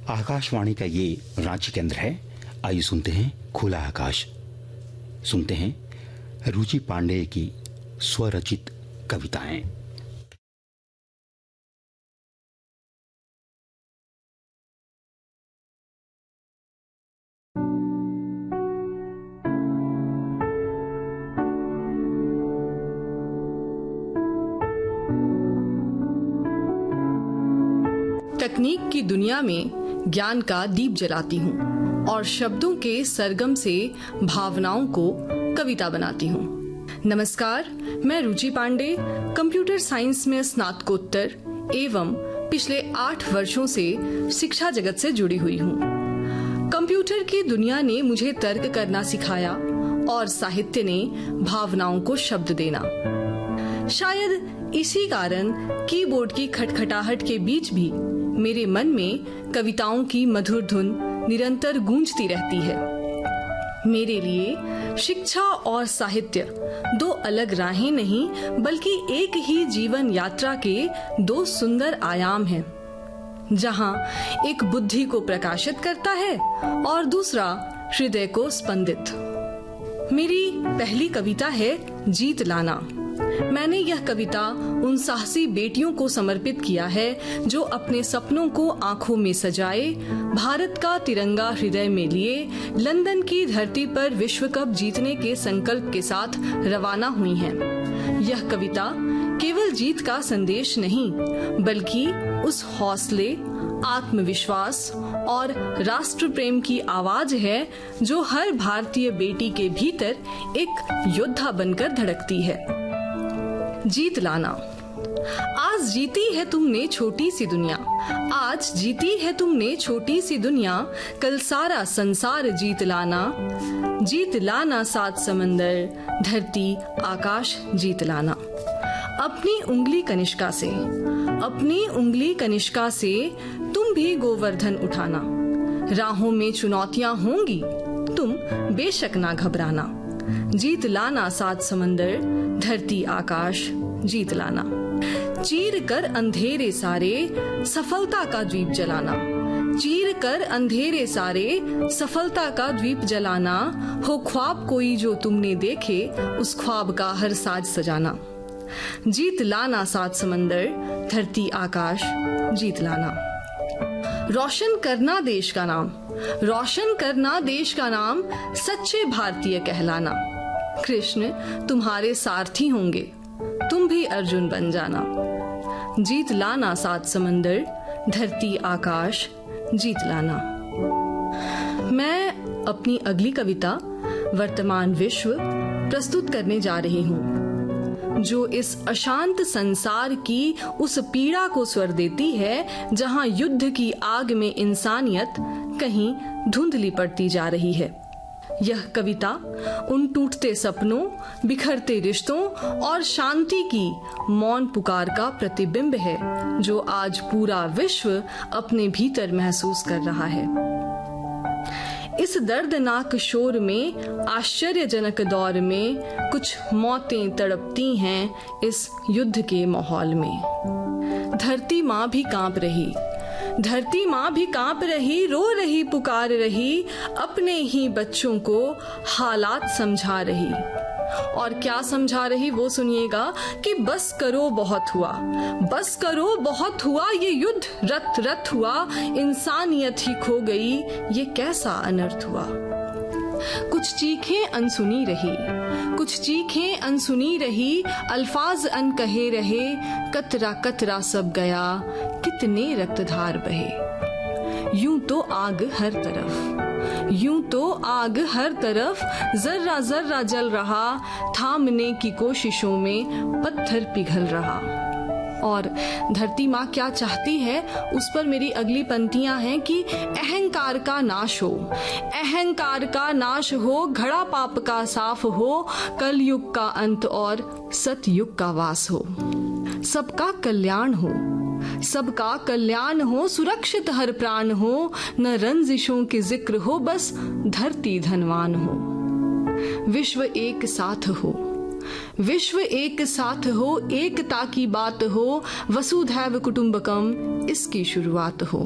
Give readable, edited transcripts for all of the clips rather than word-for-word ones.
आकाशवाणी का ये रांची केंद्र है। आइए सुनते हैं खुला आकाश। सुनते हैं रुचि पांडे की स्वरचित कविताएं। तकनीक की दुनिया में ज्ञान का दीप जलाती हूँ और शब्दों के सरगम से भावनाओं को कविता बनाती हूँ। नमस्कार, मैं रुचि पांडे कंप्यूटर साइंस में स्नातकोत्तर एवं पिछले 8 वर्षों से शिक्षा जगत से जुड़ी हुई हूँ। कंप्यूटर की दुनिया ने मुझे तर्क करना सिखाया और साहित्य ने भावनाओं को शब्द देना। शायद इसी कारण कीबोर्ड की खटखटाहट के बीच भी मेरे मन में कविताओं की मधुर धुन निरंतर गूंजती रहती है। मेरे लिए शिक्षा और साहित्य 2 अलग राहें नहीं बल्कि एक ही जीवन यात्रा के 2 सुंदर आयाम हैं, जहां एक बुद्धि को प्रकाशित करता है और दूसरा हृदय को स्पंदित। मेरी पहली कविता है जीत लाना। मैंने यह कविता उन साहसी बेटियों को समर्पित किया है जो अपने सपनों को आंखों में सजाए भारत का तिरंगा हृदय में लिए लंदन की धरती पर विश्व कप जीतने के संकल्प के साथ रवाना हुई हैं। यह कविता केवल जीत का संदेश नहीं बल्कि उस हौसले, आत्मविश्वास और राष्ट्र प्रेम की आवाज है जो हर भारतीय बेटी के भीतर एक योद्धा बनकर धड़कती है। जीत लाना। आज जीती है तुमने छोटी सी दुनिया, आज जीती है तुमने छोटी सी दुनिया, कल सारा संसार जीत लाना। जीत लाना 7 समंदर, धरती आकाश जीत लाना। अपनी उंगली कनिष्का से, अपनी उंगली कनिष्का से तुम भी गोवर्धन उठाना। राहों में चुनौतियां होंगी, तुम बेशक ना घबराना। जीत लाना 7 समंदर, धरती आकाश जीत लाना। चीर कर अंधेरे सारे सफलता का द्वीप जलाना। चीर कर अंधेरे सारे सफलता का द्वीप जलाना। हो ख्वाब कोई जो तुमने देखे उस ख्वाब का हर साज सजाना। जीत लाना 7 समंदर, धरती आकाश जीत लाना। रोशन करना देश का नाम, रोशन करना देश का नाम, सच्चे भारतीय कहलाना। कृष्ण तुम्हारे सारथी होंगे, तुम भी अर्जुन बन जाना। जीत लाना 7 समंदर, धरती आकाश जीत लाना। मैं अपनी अगली कविता वर्तमान विश्व प्रस्तुत करने जा रही हूँ जो इस अशांत संसार की उस पीड़ा को स्वर देती है जहां युद्ध की आग में इंसानियत कहीं धुंधली पड़ती जा रही है। यह कविता उन टूटते सपनों, बिखरते रिश्तों और शांति की मौन पुकार का प्रतिबिंब है जो आज पूरा विश्व अपने भीतर महसूस कर रहा है। इस दर्दनाक शोर में, आश्चर्यजनक दौर में कुछ मौतें तड़पती हैं इस युद्ध के माहौल में। धरती माँ भी कांप रही, धरती माँ भी कांप रही, रो रही, पुकार रही, अपने ही बच्चों को हालात समझा रही। और क्या समझा रही वो सुनिएगा कि बस करो बहुत हुआ, बस करो बहुत हुआ, ये युद्ध रत रत हुआ, इंसानियत ही खो गई, ये कैसा अनर्थ हुआ। कुछ चीखें अनसुनी रही, कुछ चीखें अनसुनी रही, अल्फाज अनकहे रहे, कतरा कतरा सब गया, कितने रक्तधार बहे। यूं तो आग हर तरफ, यूं तो आग हर तरफ, जर्रा जर्रा जल रहा, थामने की कोशिशों में पत्थर पिघल रहा। और धरती माँ क्या चाहती है उस पर मेरी अगली पंक्तियां हैं कि अहंकार का नाश हो, अहंकार का नाश हो, घड़ा पाप का साफ हो, कलयुग का अंत और सतयुग का वास हो। सबका कल्याण हो, सबका कल्याण हो, सुरक्षित हर प्राण हो, न रंजिशों के जिक्र हो, बस धरती धनवान हो। विश्व एक साथ हो, विश्व एक साथ हो, एकता की बात हो, वसुधैव कुटुंबकम इसकी शुरुआत हो।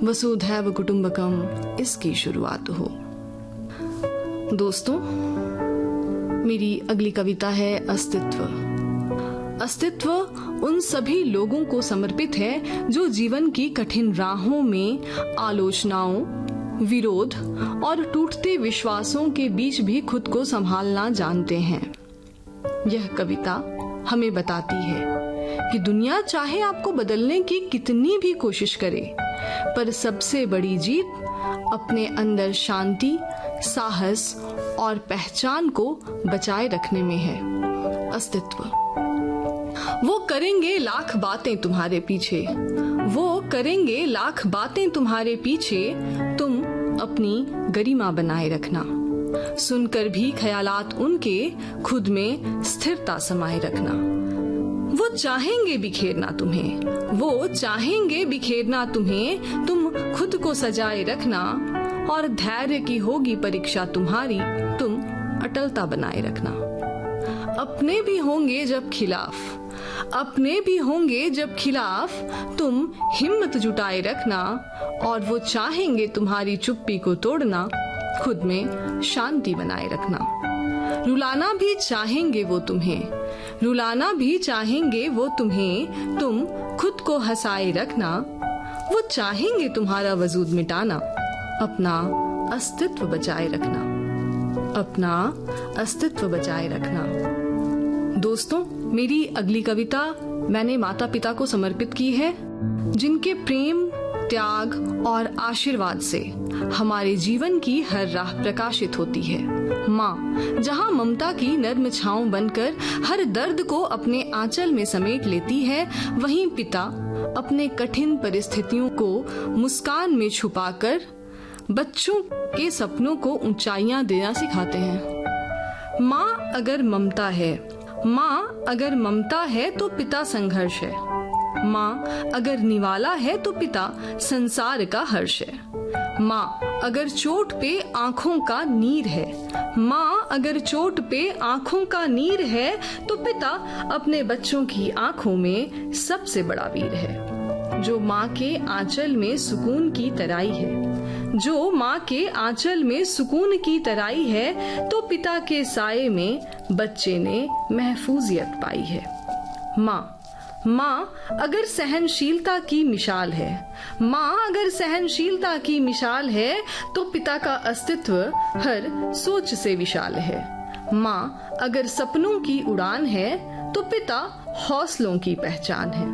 वसुधैव कुटुंबकम इसकी शुरुआत हो। दोस्तों, मेरी अगली कविता है अस्तित्व। अस्तित्व उन सभी लोगों को समर्पित है जो जीवन की कठिन राहों में आलोचनाओं, विरोध और टूटते विश्वासों के बीच भी खुद को संभालना जानते हैं। यह कविता हमें बताती है कि दुनिया चाहे आपको बदलने की कितनी भी कोशिश करे, पर सबसे बड़ी जीत अपने अंदर शांति, साहस और पहचान को बचाए रखने में है। अस्तित्व। वो करेंगे लाख बातें तुम्हारे पीछे, वो करेंगे लाख बातें तुम्हारे पीछे, तुम अपनी गरिमा बनाए रखना। सुनकर भी ख्यालात उनके खुद में स्थिरता समाये रखना। वो चाहेंगे बिखेरना तुम्हें, वो चाहेंगे बिखेरना तुम्हें, तुम खुद को सजाए रखना। और धैर्य की होगी परीक्षा तुम्हारी, तुम अटलता बनाए रखना। अपने भी होंगे जब खिलाफ, अपने भी होंगे जब खिलाफ, तुम हिम्मत जुटाए रखना। और वो चाहेंगे तुम्हारी चुप्पी को तोड़ना, खुद में शांति बनाए रखना। रुलाना भी चाहेंगे वो तुम्हें, रुलाना भी चाहेंगे वो तुम्हें, तुम खुद को हंसाए रखना। वो चाहेंगे तुम्हारा वजूद मिटाना, अपना अस्तित्व बचाए रखना, अपना अस्तित्व बचाए रखना। दोस्तों, मेरी अगली कविता मैंने माता पिता को समर्पित की है, जिनके प्रेम, त्याग और आशीर्वाद से हमारे जीवन की हर राह प्रकाशित होती है। माँ जहाँ ममता की नर्म छांव बनकर हर दर्द को अपने आंचल में समेट लेती है, वहीं पिता अपने कठिन परिस्थितियों को मुस्कान में छुपाकर बच्चों के सपनों को ऊंचाइयां देना सिखाते हैं। माँ अगर ममता है, माँ अगर ममता है तो पिता संघर्ष है। माँ अगर निवाला है तो पिता संसार का हर्ष है। माँ अगर चोट पे आंखों का नीर है, माँ अगर चोट पे आंखों का नीर है, तो पिता अपने बच्चों की आंखों में सबसे बड़ा वीर है। जो माँ के आंचल में सुकून की तराई है, जो माँ के आंचल में सुकून की तराई है, तो पिता के साये में बच्चे ने महफूजियत पाई है। माँ अगर सहनशीलता की मिसाल है, माँ अगर सहनशीलता की मिसाल है, तो पिता का अस्तित्व हर सोच से विशाल है। माँ अगर सपनों की उड़ान है, तो पिता हौसलों की पहचान है।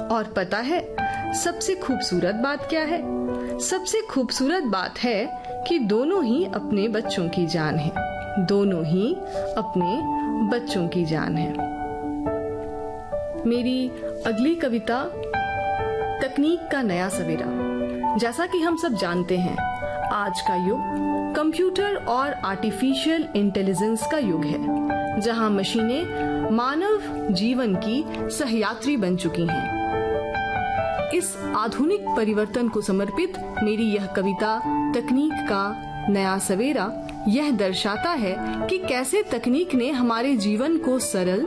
और पता है सबसे खूबसूरत बात क्या है? सबसे खूबसूरत बात है कि दोनों ही अपने बच्चों की जान है, दोनों ही अपने बच्चों की जान है। मेरी अगली कविता तकनीक का नया सवेरा। जैसा कि हम सब जानते हैं, आज का युग कंप्यूटर और आर्टिफिशियल इंटेलिजेंस का युग है, जहां मशीनें मानव जीवन की सहयात्री बन चुकी हैं। इस आधुनिक परिवर्तन को समर्पित मेरी यह कविता तकनीक का नया सवेरा यह दर्शाता है कि कैसे तकनीक ने हमारे जीवन को सरल,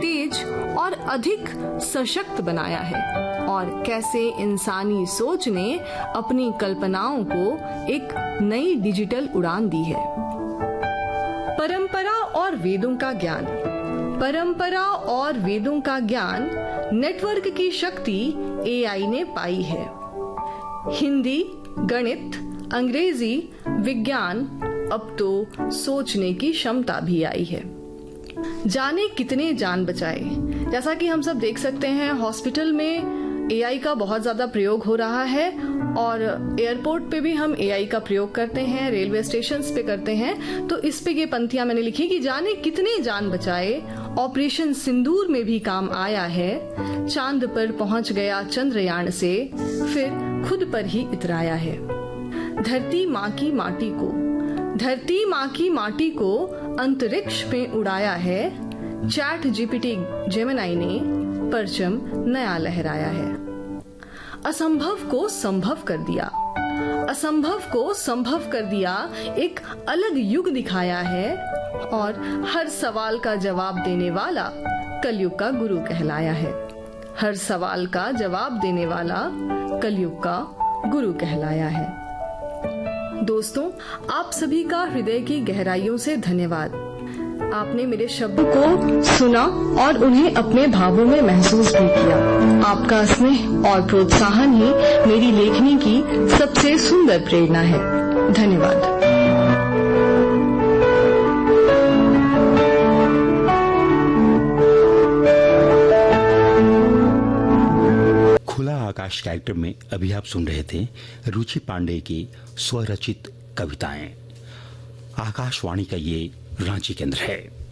तेज और अधिक सशक्त बनाया है, और कैसे इंसानी सोच ने अपनी कल्पनाओं को एक नई डिजिटल उड़ान दी है। परंपरा और वेदों का ज्ञान, परंपरा और वेदों का ज्ञान नेटवर्क की शक्ति एआई ने पाई है। हिंदी, गणित, अंग्रेजी, विज्ञान, अब तो सोचने की क्षमता भी आई है। जाने कितने जान बचाए। जैसा कि हम सब देख सकते हैं, हॉस्पिटल में एआई का बहुत ज्यादा प्रयोग हो रहा है, और एयरपोर्ट पे भी हम एआई का प्रयोग करते हैं, रेलवे स्टेशंस पे करते हैं। तो इस पे ये पंक्तियां मैंने लिखी कि जाने कितने जान बचाए, ऑपरेशन सिंदूर में भी काम आया है, चांद पर पहुंच गया चंद्रयान से, फिर खुद पर ही इतराया है। धरती माँ की माटी को, धरती माँ की माटी को अंतरिक्ष में उड़ाया है, चैट जीपीटी जेमिनाई ने परचम नया लहराया है। असंभव को संभव कर दिया, असंभव को संभव कर दिया, एक अलग युग दिखाया है, और हर सवाल का जवाब देने वाला कलयुग का गुरु कहलाया है। हर सवाल का जवाब देने वाला कलयुग का गुरु कहलाया है। दोस्तों, आप सभी का हृदय की गहराइयों से धन्यवाद। आपने मेरे शब्दों को सुना और उन्हें अपने भावों में महसूस भी किया। आपका स्नेह और प्रोत्साहन ही मेरी लेखनी की सबसे सुंदर प्रेरणा है। धन्यवाद। खुला आकाश कैरेक्टर में अभी आप सुन रहे थे रुचि पांडे की स्वरचित कविताएं। आकाशवाणी का ये रांची केंद्र है।